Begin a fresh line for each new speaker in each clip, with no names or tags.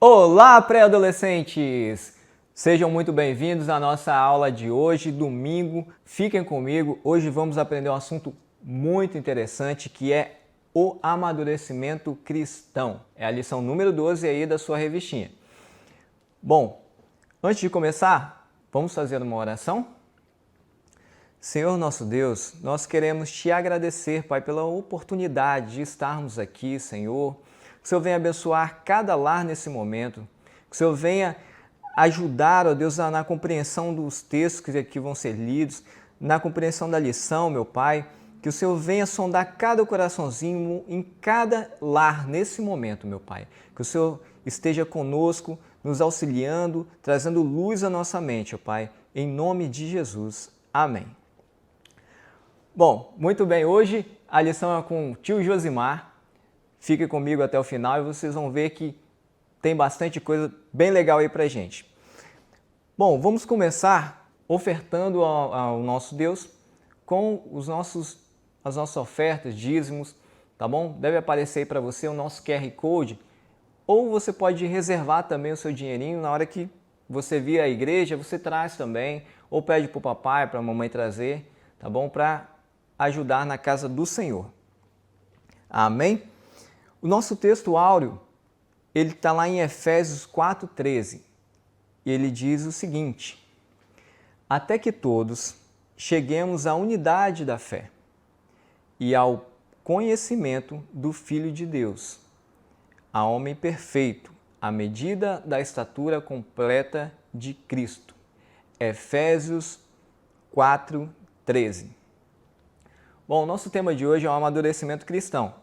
Olá, pré-adolescentes! Sejam muito bem-vindos à nossa aula de hoje, domingo. Fiquem comigo, hoje vamos aprender um assunto muito interessante que é o amadurecimento cristão. É a lição número 12 aí da sua revistinha. Bom, antes de começar, vamos fazer uma oração? Senhor nosso Deus, nós queremos te agradecer, Pai, pela oportunidade de estarmos aqui, Senhor. Que o Senhor venha abençoar cada lar nesse momento. Que o Senhor venha ajudar, ó Deus, na compreensão dos textos que aqui vão ser lidos, na compreensão da lição, meu Pai. Que o Senhor venha sondar cada coraçãozinho em cada lar nesse momento, meu Pai. Que o Senhor esteja conosco, nos auxiliando, trazendo luz à nossa mente, ó Pai. Em nome de Jesus. Amém. Bom, muito bem, hoje a lição é com o tio Josimar. Fique comigo até o final e vocês vão ver que tem bastante coisa bem legal aí pra gente. Bom, vamos começar ofertando ao nosso Deus com as nossas ofertas, dízimos, tá bom? Deve aparecer aí para você o nosso QR Code, ou você pode reservar também o seu dinheirinho na hora que você vir à igreja, você traz também, ou pede para o papai, para a mamãe trazer, tá bom? Para ajudar na casa do Senhor. Amém? O nosso texto áureo, ele está lá em Efésios 4,13. E ele diz o seguinte: até que todos cheguemos à unidade da fé e ao conhecimento do Filho de Deus, a homem perfeito, à medida da estatura completa de Cristo. Efésios 4,13. Bom, o nosso tema de hoje é o amadurecimento cristão.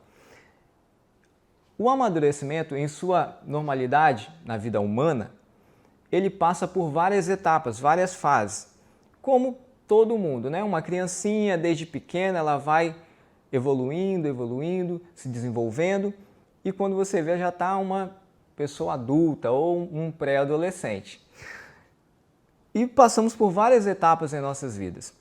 O amadurecimento, em sua normalidade na vida humana, ele passa por várias etapas, várias fases. Como todo mundo, né? Uma criancinha, desde pequena, ela vai evoluindo, se desenvolvendo, e quando você vê, já está uma pessoa adulta ou um pré-adolescente. E passamos por várias etapas em nossas vidas.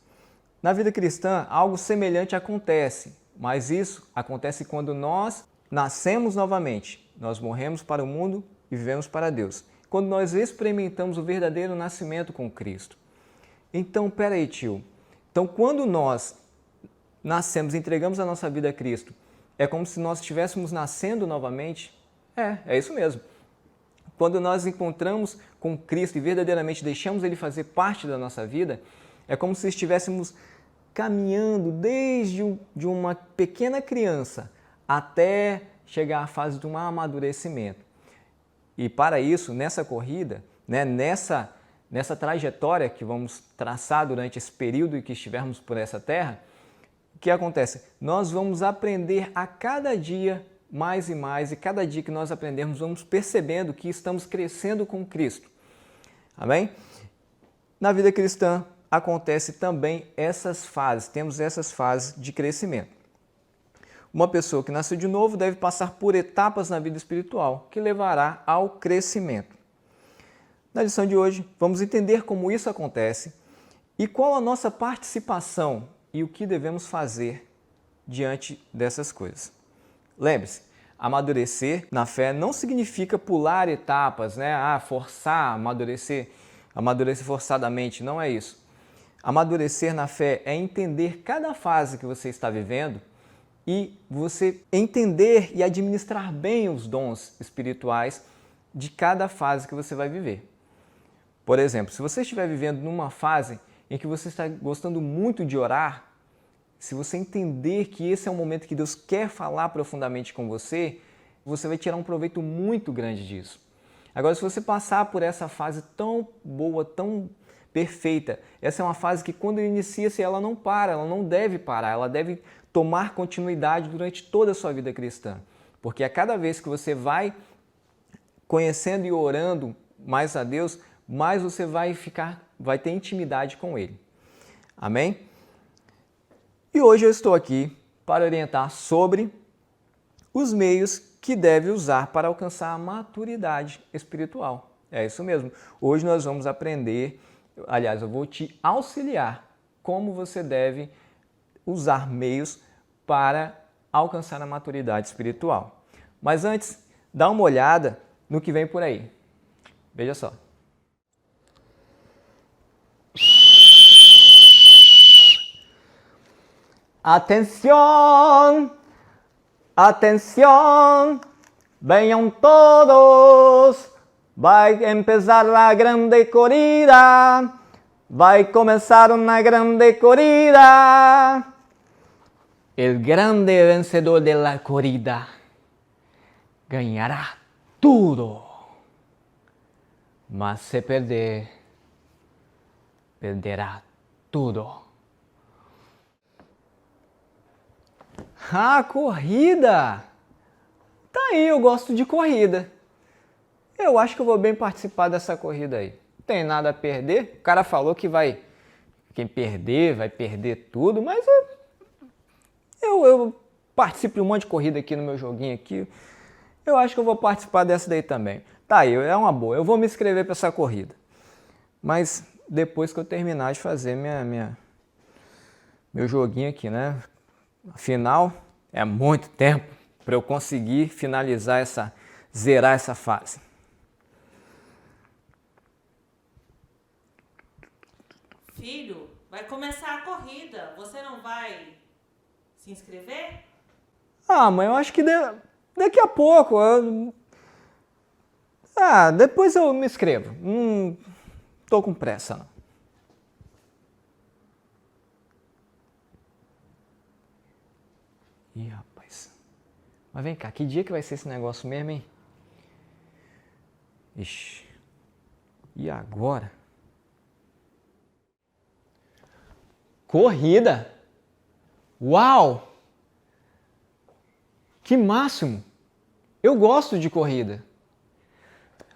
Na vida cristã, algo semelhante acontece, mas isso acontece quando nós nascemos novamente, nós morremos para o mundo e vivemos para Deus. Quando nós experimentamos o verdadeiro nascimento com Cristo. Então, peraí, tio. Então, quando nós nascemos, entregamos a nossa vida a Cristo, é como se nós estivéssemos nascendo novamente? É isso mesmo. Quando nós encontramos com Cristo e verdadeiramente deixamos Ele fazer parte da nossa vida, é como se estivéssemos caminhando desde de uma pequena criança até chegar à fase de um amadurecimento. E para isso, nessa corrida, né, nessa trajetória que vamos traçar durante esse período em que estivermos por essa terra, o que acontece? Nós vamos aprender a cada dia mais e mais, e cada dia que nós aprendermos, vamos percebendo que estamos crescendo com Cristo. Amém? Na vida cristã acontece também essas fases, temos essas fases de crescimento. Uma pessoa que nasceu de novo deve passar por etapas na vida espiritual, que levará ao crescimento. Na lição de hoje, vamos entender como isso acontece e qual a nossa participação e o que devemos fazer diante dessas coisas. Lembre-se, amadurecer na fé não significa pular etapas, né? Forçar, amadurecer forçadamente, não é isso. Amadurecer na fé é entender cada fase que você está vivendo e você entender e administrar bem os dons espirituais de cada fase que você vai viver. Por exemplo, se você estiver vivendo numa fase em que você está gostando muito de orar, se você entender que esse é um momento que Deus quer falar profundamente com você, você vai tirar um proveito muito grande disso. Agora, se você passar por essa fase tão boa, tão perfeita, essa é uma fase que quando inicia-se ela não para, ela não deve parar, ela deve tomar continuidade durante toda a sua vida cristã. Porque a cada vez que você vai conhecendo e orando mais a Deus, mais você vai ter intimidade com Ele. Amém? E hoje eu estou aqui para orientar sobre os meios que deve usar para alcançar a maturidade espiritual. É isso mesmo. Hoje nós vamos aprender, aliás, eu vou te auxiliar como você deve usar meios para alcançar a maturidade espiritual. Mas antes, dá uma olhada no que vem por aí. Veja só. Atención, atención, venham todos, vai empezar a grande corrida, vai começar uma grande corrida. El grande vencedor de la corrida ganhará tudo, mas se perder, perderá tudo. Ah, corrida! Tá aí, eu gosto de corrida. Eu acho que eu vou bem participar dessa corrida aí. Não tem nada a perder. O cara falou que quem perder vai perder tudo, mas eu participo de um monte de corrida aqui no meu joguinho aqui. Eu acho que eu vou participar dessa daí também. Tá aí, é uma boa. Eu vou me inscrever para essa corrida. Mas depois que eu terminar de fazer meu joguinho aqui, né? Afinal, é muito tempo para eu conseguir finalizar zerar essa fase.
Filho, vai começar a corrida. Você não vai se inscrever?
Ah, mãe, eu acho que daqui a pouco. Depois eu me inscrevo. Não tô com pressa, não. Ih, rapaz. Mas vem cá, que dia que vai ser esse negócio mesmo, hein? Ixi. E agora? Corrida! Uau! Que máximo! Eu gosto de corrida.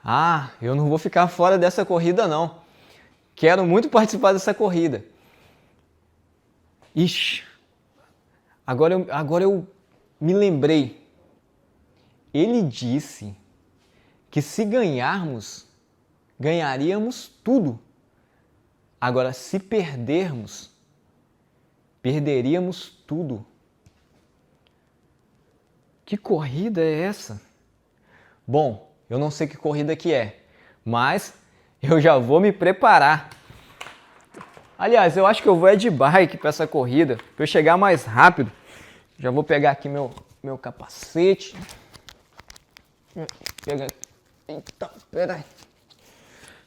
Ah, eu não vou ficar fora dessa corrida, não. Quero muito participar dessa corrida. Ixi! Agora eu me lembrei. Ele disse que se ganharmos, ganharíamos tudo. Agora, se perdermos, perderíamos tudo. Que corrida é essa? Bom, eu não sei que corrida que é, mas eu já vou me preparar. Aliás, eu acho que eu vou de bike para essa corrida, para eu chegar mais rápido. Já vou pegar aqui meu capacete. Eita, peraí.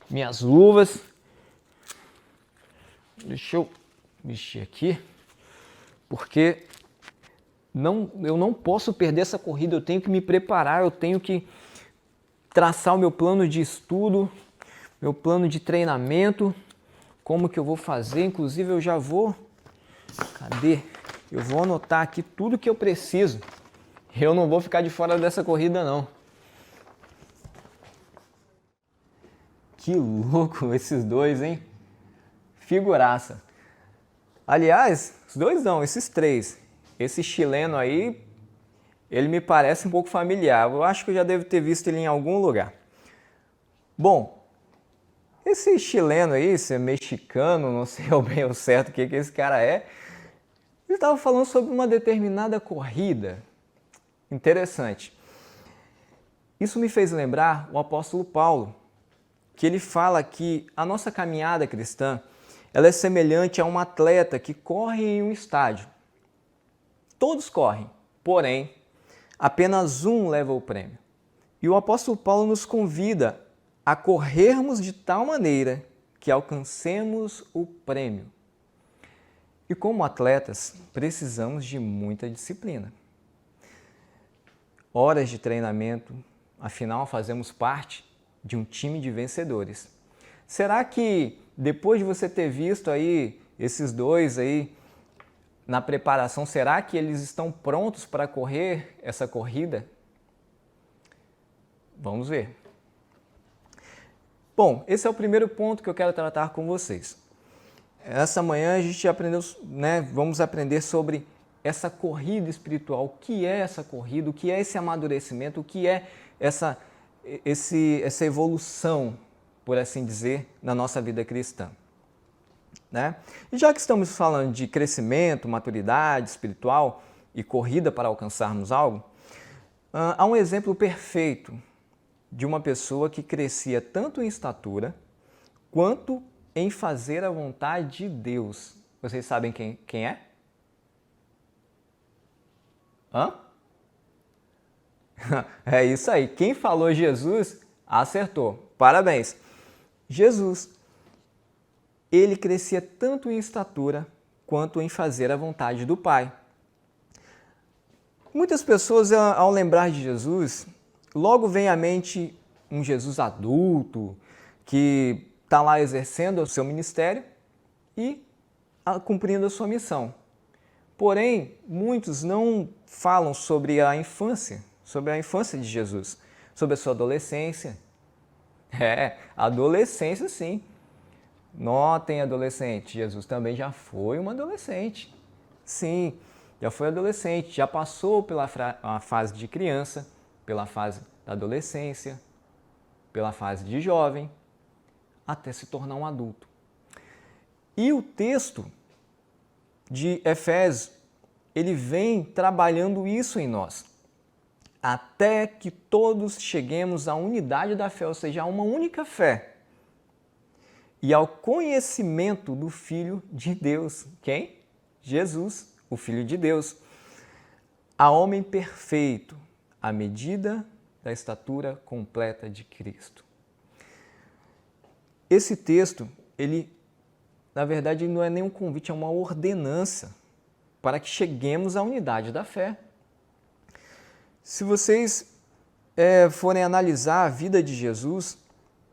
Minhas luvas. Deixa eu mexer aqui. Porque eu não posso perder essa corrida. Eu tenho que me preparar. Eu tenho que traçar o meu plano de estudo, meu plano de treinamento. Como que eu vou fazer? Inclusive eu já vou... Cadê? Eu vou anotar aqui tudo que eu preciso. Eu não vou ficar de fora dessa corrida, não. Que louco esses dois, hein? Figuraça. Aliás, os dois não, esses três. Esse chileno aí, ele me parece um pouco familiar. Eu acho que eu já devo ter visto ele em algum lugar. Bom, esse chileno aí, esse mexicano, não sei bem ao certo o que esse cara é, ele estava falando sobre uma determinada corrida. Interessante. Isso me fez lembrar o apóstolo Paulo, que ele fala que a nossa caminhada cristã, ela é semelhante a um atleta que corre em um estádio. Todos correm, porém, apenas um leva o prêmio. E o apóstolo Paulo nos convida a corrermos de tal maneira que alcancemos o prêmio. E como atletas, precisamos de muita disciplina. Horas de treinamento, afinal fazemos parte de um time de vencedores. Será que depois de você ter visto aí esses dois aí na preparação, será que eles estão prontos para correr essa corrida? Vamos ver. Bom, esse é o primeiro ponto que eu quero tratar com vocês. Essa manhã a gente aprendeu, vamos aprender sobre essa corrida espiritual. O que é essa corrida? O que é esse amadurecimento? O que é essa evolução, por assim dizer, na nossa vida cristã? Né? E já que estamos falando de crescimento, maturidade espiritual e corrida para alcançarmos algo, há um exemplo perfeito de uma pessoa que crescia tanto em estatura quanto em fazer a vontade de Deus. Vocês sabem quem é? Hã? É isso aí. Quem falou Jesus, acertou. Parabéns. Jesus, ele crescia tanto em estatura quanto em fazer a vontade do Pai. Muitas pessoas, ao lembrar de Jesus, logo vem à mente um Jesus adulto, que está lá exercendo o seu ministério e cumprindo a sua missão. Porém, muitos não falam sobre a infância de Jesus, sobre a sua adolescência. Adolescência sim. Notem, adolescente, Jesus também já foi uma adolescente. Sim, já foi adolescente, já passou pela fase de criança, pela fase da adolescência, pela fase de jovem, até se tornar um adulto. E o texto de Efésios, ele vem trabalhando isso em nós, até que todos cheguemos à unidade da fé, ou seja, a uma única fé, e ao conhecimento do Filho de Deus. Quem? Jesus, o Filho de Deus, a homem perfeito, à medida da estatura completa de Cristo. Esse texto, ele, na verdade, não é nem um convite, é uma ordenança para que cheguemos à unidade da fé. Se vocês forem analisar a vida de Jesus,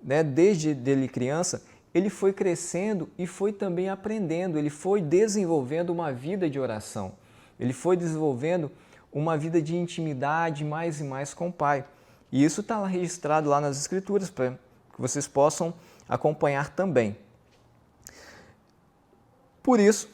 né, desde ele criança, ele foi crescendo e foi também aprendendo, ele foi desenvolvendo uma vida de oração, ele foi desenvolvendo uma vida de intimidade mais e mais com o Pai. E isso está registrado lá nas Escrituras, para que vocês possam acompanhar também. Por isso,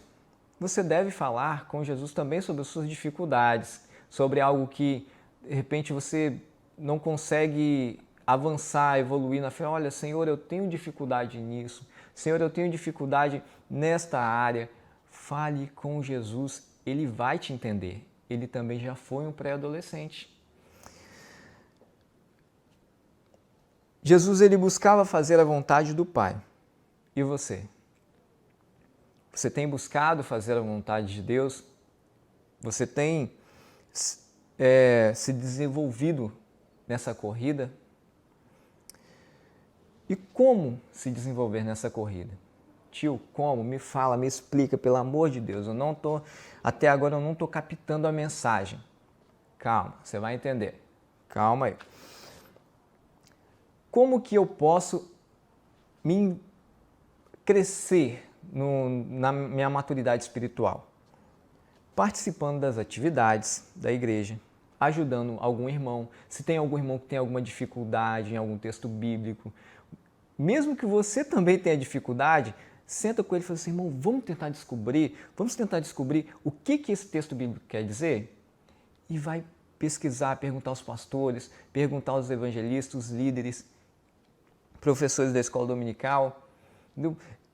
você deve falar com Jesus também sobre as suas dificuldades, sobre algo que, de repente, você não consegue avançar, evoluir na fé. Olha, Senhor, eu tenho dificuldade nisso. Senhor, eu tenho dificuldade nesta área. Fale com Jesus, ele vai te entender. Ele também já foi um pré-adolescente. Jesus, ele buscava fazer a vontade do Pai. E você? Você tem buscado fazer a vontade de Deus? Você tem se desenvolvido nessa corrida? E como se desenvolver nessa corrida? Tio, como? Me fala, me explica, pelo amor de Deus. Até agora eu não estou captando a mensagem. Calma, você vai entender. Calma aí. Como que eu posso crescer na minha maturidade espiritual? Participando das atividades da igreja, ajudando algum irmão. Se tem algum irmão que tem alguma dificuldade em algum texto bíblico, mesmo que você também tenha dificuldade, senta com ele e fala assim, irmão, vamos tentar descobrir o que esse texto bíblico quer dizer? E vai pesquisar, perguntar aos pastores, perguntar aos evangelistas, os líderes, professores da escola dominical,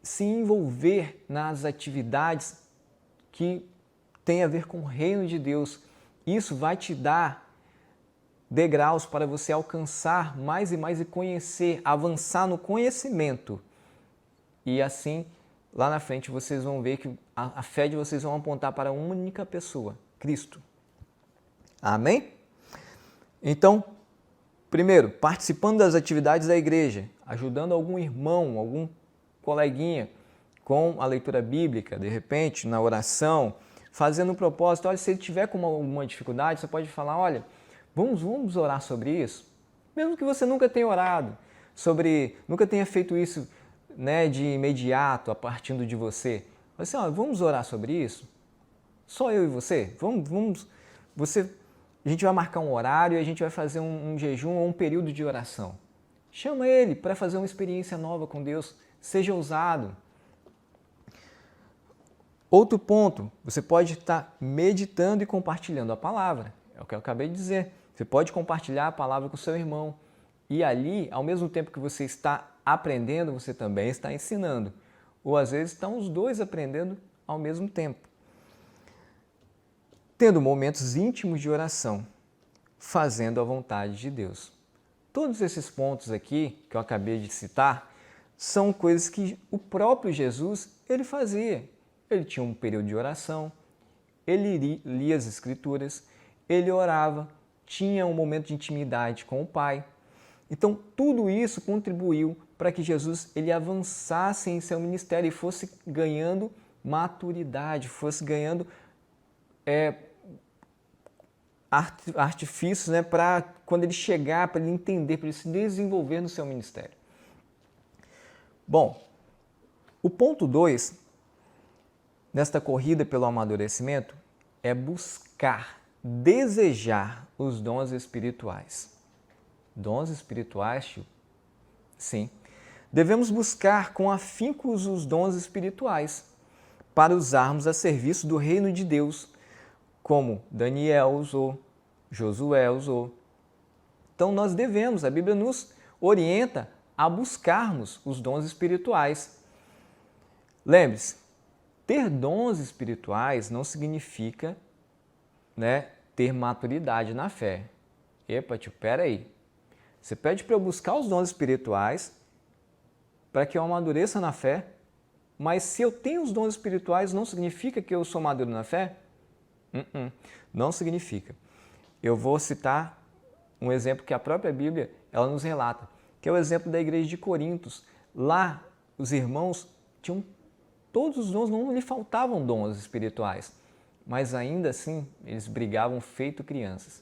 se envolver nas atividades que têm a ver com o reino de Deus. Isso vai te dar degraus para você alcançar mais e mais e conhecer, avançar no conhecimento. E assim, lá na frente, vocês vão ver que a fé de vocês vão apontar para uma única pessoa, Cristo. Amém? Então, primeiro, participando das atividades da igreja, ajudando algum irmão, algum coleguinha com a leitura bíblica, de repente, na oração, fazendo um propósito. Olha, se ele tiver com alguma dificuldade, você pode falar, olha, vamos orar sobre isso? Mesmo que você nunca tenha orado, nunca tenha feito isso, né, de imediato, a partir de você. Assim, olha, vamos orar sobre isso? Só eu e você? A gente vai marcar um horário e a gente vai fazer um jejum ou um período de oração. Chama ele para fazer uma experiência nova com Deus. Seja ousado. Outro ponto, você pode estar meditando e compartilhando a palavra. É o que eu acabei de dizer. Você pode compartilhar a palavra com o seu irmão. E ali, ao mesmo tempo que você está aprendendo, você também está ensinando. Ou às vezes estão os dois aprendendo ao mesmo tempo. Tendo momentos íntimos de oração, fazendo a vontade de Deus. todos esses pontos aqui que eu acabei de citar são coisas que o próprio Jesus ele fazia. Ele tinha um período de oração, ele lia as Escrituras, ele orava, tinha um momento de intimidade com o Pai. Então, tudo isso contribuiu para que Jesus ele avançasse em seu ministério e fosse ganhando maturidade, fosse ganhando artifícios, né, para quando ele chegar, para ele entender, para ele se desenvolver no seu ministério. Bom, o ponto 2 nesta corrida pelo amadurecimento é buscar, desejar os dons espirituais. Dons espirituais, tio? Sim. Devemos buscar com afinco os dons espirituais para usarmos a serviço do reino de Deus, como Daniel usou, Josué usou. Então nós devemos, a Bíblia nos orienta a buscarmos os dons espirituais. Lembre-se, ter dons espirituais não significa, né, ter maturidade na fé. Epa, tio, peraí. Você pede para eu buscar os dons espirituais para que eu amadureça na fé, mas se eu tenho os dons espirituais não significa que eu sou maduro na fé? Não significa. Eu vou citar um exemplo que a própria Bíblia ela nos relata, que é o exemplo da igreja de Corintos. Lá, os irmãos tinham todos os dons, não lhe faltavam dons espirituais, mas ainda assim eles brigavam feito crianças.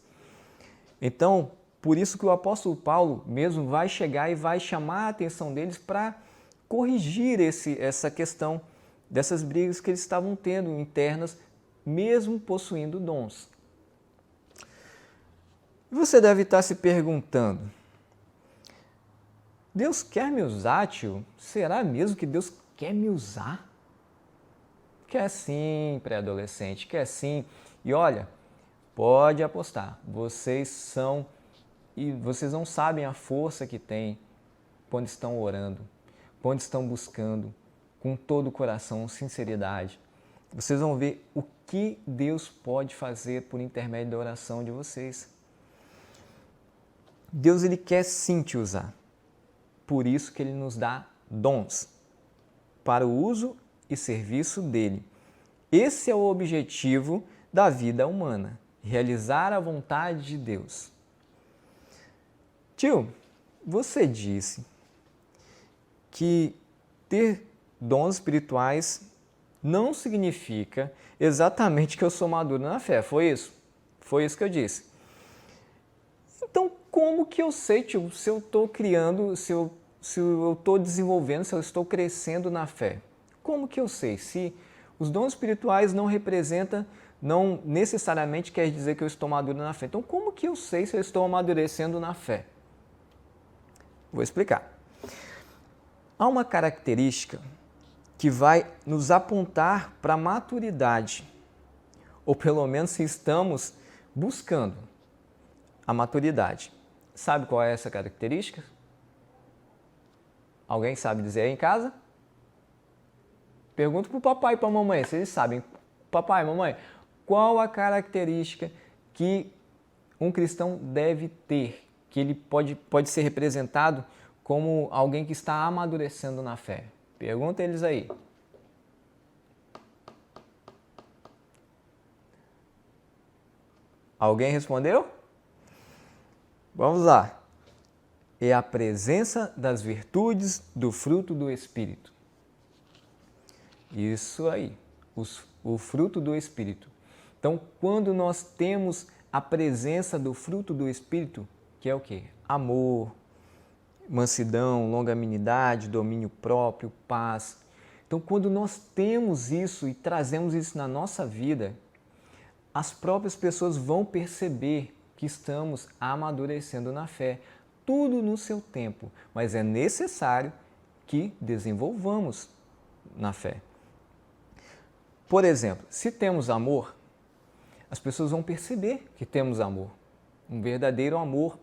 Então, por isso que o apóstolo Paulo mesmo vai chegar e vai chamar a atenção deles para corrigir essa questão dessas brigas que eles estavam tendo internas, mesmo possuindo dons. Você deve estar se perguntando, Deus quer me usar, tio? Será mesmo que Deus quer me usar? Quer sim, pré-adolescente, quer sim. E olha, pode apostar, vocês não sabem a força que tem quando estão orando, quando estão buscando com todo o coração, sinceridade. Vocês vão ver o que Deus pode fazer por intermédio da oração de vocês. Deus ele quer sim te usar. Por isso que ele nos dá dons para o uso e serviço dele. Esse é o objetivo da vida humana, realizar a vontade de Deus. Tio, você disse que ter dons espirituais não significa exatamente que eu sou maduro na fé, foi isso? Foi isso que eu disse. Então, como que eu sei, tio, se eu estou criando, se eu estou desenvolvendo, se eu estou crescendo na fé? Como que eu sei? Se os dons espirituais não representam, não necessariamente quer dizer que eu estou maduro na fé. Então, como que eu sei se eu estou amadurecendo na fé? Vou explicar. Há uma característica que vai nos apontar para a maturidade, ou pelo menos se estamos buscando a maturidade. Sabe qual é essa característica? Alguém sabe dizer aí em casa? Pergunto para o papai e para a mamãe, se eles sabem. Papai, mamãe, qual a característica que um cristão deve ter, que ele pode ser representado como alguém que está amadurecendo na fé? Pergunta eles aí. Alguém respondeu? Vamos lá. É a presença das virtudes do fruto do Espírito. Isso aí, o fruto do Espírito. Então, quando nós temos a presença do fruto do Espírito, que é o quê? Amor, mansidão, longanimidade, domínio próprio, paz. Então, quando nós temos isso e trazemos isso na nossa vida, as próprias pessoas vão perceber que estamos amadurecendo na fé. Tudo no seu tempo, mas é necessário que desenvolvamos na fé. Por exemplo, se temos amor, as pessoas vão perceber que temos amor, um verdadeiro amor,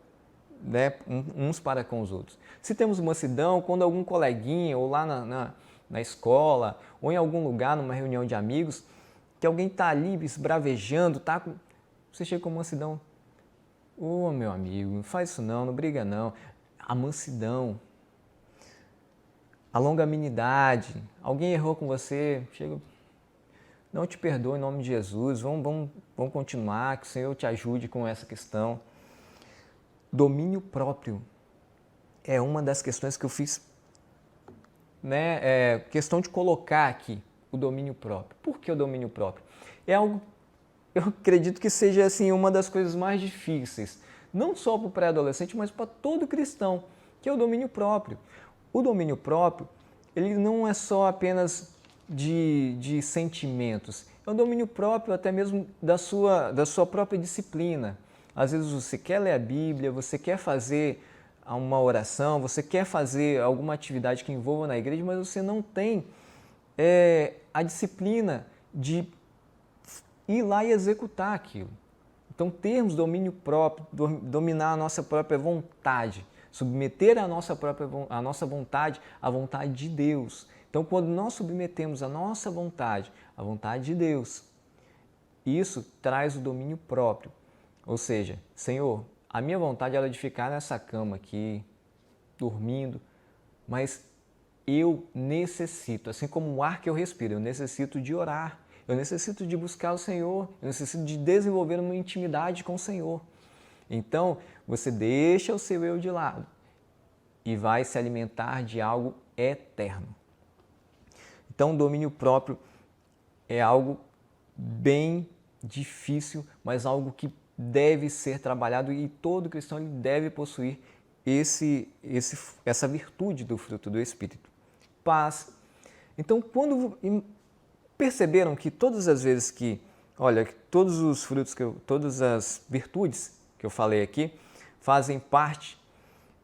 né, uns para com os outros. Se temos mansidão, quando algum coleguinha, ou lá na escola, ou em algum lugar, numa reunião de amigos, que alguém está ali esbravejando, você chega com mansidão. Ô, meu amigo, não faz isso não, não briga não. A mansidão, a longanimidade. Alguém errou com você, chega, não te perdoa em nome de Jesus, vamos continuar, que o Senhor te ajude com essa questão. Domínio próprio é uma das questões que eu fiz, né, questão de colocar aqui, o domínio próprio. Por que o domínio próprio? É algo, eu acredito que seja assim, uma das coisas mais difíceis, não só para o pré-adolescente, mas para todo cristão, que é o domínio próprio. O domínio próprio, ele não é só apenas de sentimentos, é o domínio próprio até mesmo da sua própria disciplina. Às vezes você quer ler a Bíblia, você quer fazer uma oração, você quer fazer alguma atividade que envolva na igreja, mas você não tem a disciplina de ir lá e executar aquilo. Então, termos domínio próprio, dominar a nossa própria vontade, submeter a nossa vontade à vontade de Deus. Então, quando nós submetemos a nossa vontade à vontade de Deus, isso traz o domínio próprio. Ou seja, Senhor, a minha vontade era de ficar nessa cama aqui, dormindo, mas eu necessito, assim como o ar que eu respiro, eu necessito de orar, eu necessito de buscar o Senhor, eu necessito de desenvolver uma intimidade com o Senhor. Então, você deixa o seu eu de lado e vai se alimentar de algo eterno. Então, o domínio próprio é algo bem difícil, mas algo que deve ser trabalhado e todo cristão ele deve possuir essa virtude do fruto do Espírito. Paz. Então, quando perceberam que todas as vezes que, olha, todos os frutos, todas as virtudes que eu falei aqui fazem parte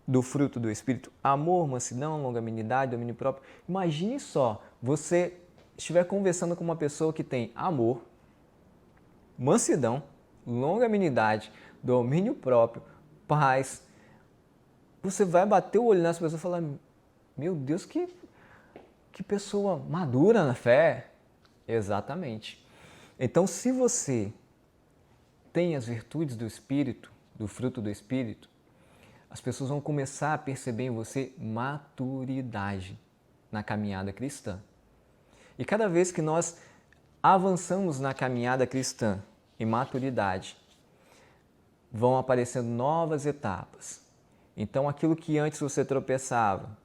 do fruto do Espírito, amor, mansidão, longanimidade, domínio próprio. Imagine só, você estiver conversando com uma pessoa que tem amor, mansidão, longanimidade, domínio próprio, paz. Você vai bater o olho nessa pessoa e falar, meu Deus, que pessoa madura na fé. Exatamente. Então, se você tem as virtudes do Espírito, do fruto do Espírito, as pessoas vão começar a perceber em você maturidade na caminhada cristã. E cada vez que nós avançamos na caminhada cristã em maturidade, vão aparecendo novas etapas. Então, aquilo que antes você tropeçava,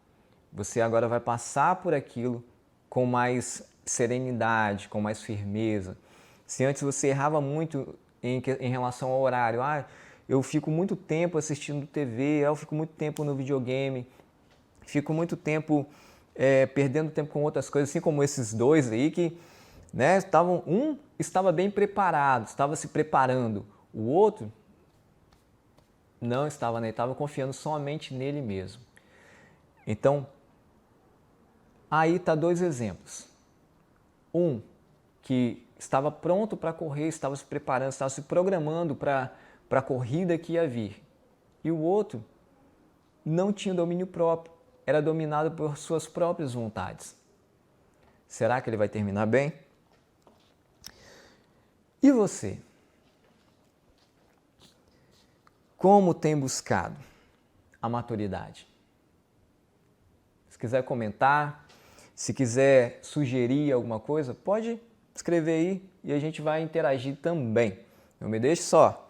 você agora vai passar por aquilo com mais serenidade, com mais firmeza. Se antes você errava muito em relação ao horário, eu fico muito tempo assistindo TV, eu fico muito tempo no videogame, fico muito tempo perdendo tempo com outras coisas, assim como esses dois aí que, né, um estava bem preparado, estava se preparando, o outro não estava, né, estava confiando somente nele mesmo. Então, aí está dois exemplos. Um que estava pronto para correr, estava se preparando, estava se programando para a corrida que ia vir. E o outro não tinha domínio próprio, era dominado por suas próprias vontades. Será que ele vai terminar bem? E você? Como tem buscado a maturidade? Se quiser comentar, se quiser sugerir alguma coisa, pode escrever aí e a gente vai interagir também. Não me deixe só.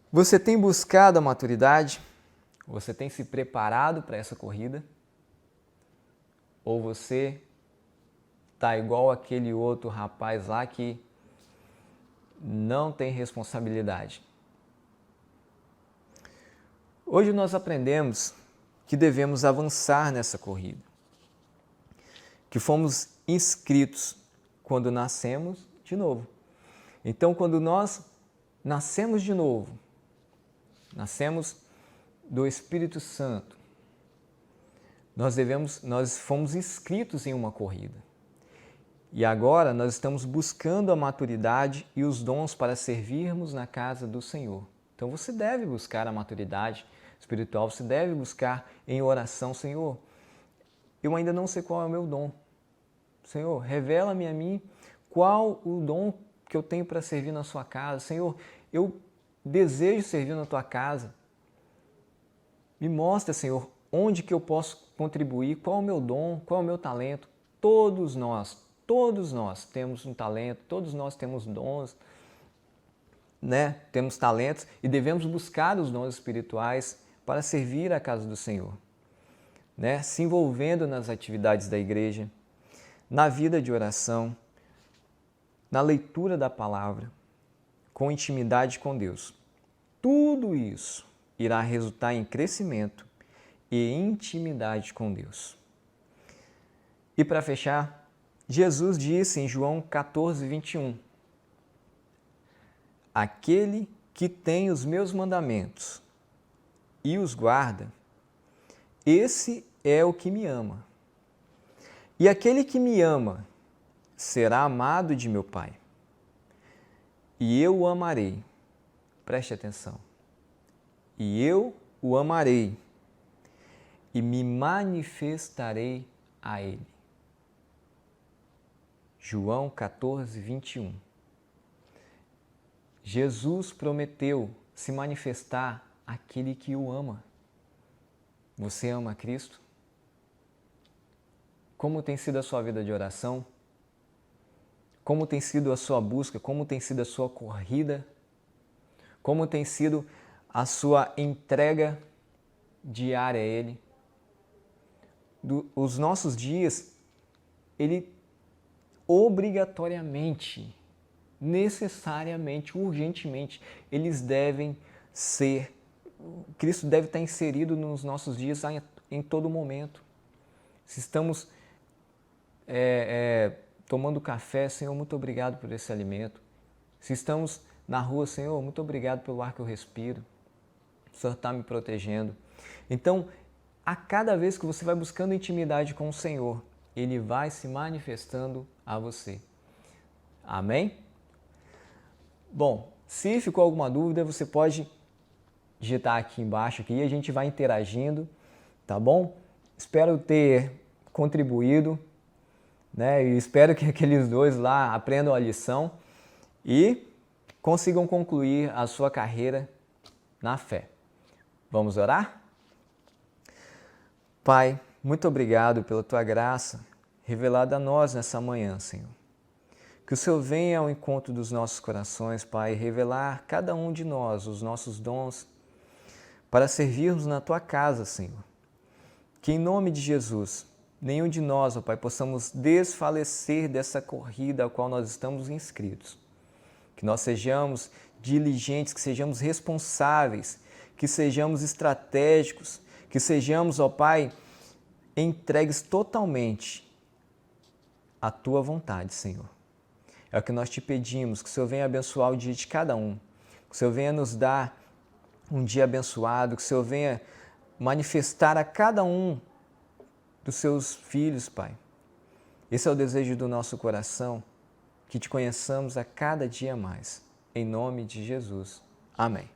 Você tem buscado a maturidade? Você tem se preparado para essa corrida? Ou você está igual aquele outro rapaz lá que não tem responsabilidade? Hoje nós aprendemos que devemos avançar nessa corrida, que fomos inscritos quando nascemos de novo. Então, quando nós nascemos de novo, nascemos do Espírito Santo, nós fomos inscritos em uma corrida. E agora nós estamos buscando a maturidade e os dons para servirmos na casa do Senhor. Então você deve buscar a maturidade espiritual, você deve buscar em oração, Senhor, eu ainda não sei qual é o meu dom. Senhor, revela-me a mim qual o dom que eu tenho para servir na sua casa. Senhor, eu desejo servir na tua casa. Me mostra, Senhor, onde que eu posso contribuir, qual é o meu dom, qual é o meu talento. Todos nós temos um talento, todos nós temos dons, né? Temos talentos e devemos buscar os dons espirituais para servir a casa do Senhor, né? Se envolvendo nas atividades da igreja, na vida de oração, na leitura da palavra, com intimidade com Deus. Tudo isso irá resultar em crescimento e intimidade com Deus. E para fechar, Jesus disse em João 14, 21, aquele que tem os meus mandamentos e os guarda, esse é o que me ama. E aquele que me ama será amado de meu Pai. E eu o amarei. Preste atenção. E eu o amarei e me manifestarei a ele. João 14, 21. Jesus prometeu se manifestar àquele que o ama. Você ama Cristo? Como tem sido a sua vida de oração? Como tem sido a sua busca? Como tem sido a sua corrida? Como tem sido a sua entrega diária a Ele? Os nossos dias, Ele obrigatoriamente, necessariamente, urgentemente, eles devem ser, Cristo deve estar inserido nos nossos dias em todo momento. Se estamos tomando café, Senhor, muito obrigado por esse alimento. Se estamos na rua, Senhor, muito obrigado pelo ar que eu respiro. O Senhor está me protegendo. Então, a cada vez que você vai buscando intimidade com o Senhor, Ele vai se manifestando a você. Amém? Bom, se ficou alguma dúvida, você pode digitar aqui embaixo e a gente vai interagindo, tá bom? Espero ter contribuído, né? E espero que aqueles dois lá aprendam a lição e consigam concluir a sua carreira na fé. Vamos orar? Pai, muito obrigado pela Tua graça revelada a nós nessa manhã, Senhor. Que o Senhor venha ao encontro dos nossos corações, Pai, revelar cada um de nós os nossos dons para servirmos na Tua casa, Senhor. Que em nome de Jesus, nenhum de nós, ó Pai, possamos desfalecer dessa corrida a qual nós estamos inscritos. Que nós sejamos diligentes, que sejamos responsáveis, que sejamos estratégicos, que sejamos, ó Pai, entregues totalmente à Tua vontade, Senhor. É o que nós te pedimos, que o Senhor venha abençoar o dia de cada um, que o Senhor venha nos dar um dia abençoado, que o Senhor venha manifestar a cada um dos seus filhos, Pai. Esse é o desejo do nosso coração, que te conheçamos a cada dia mais. Em nome de Jesus. Amém.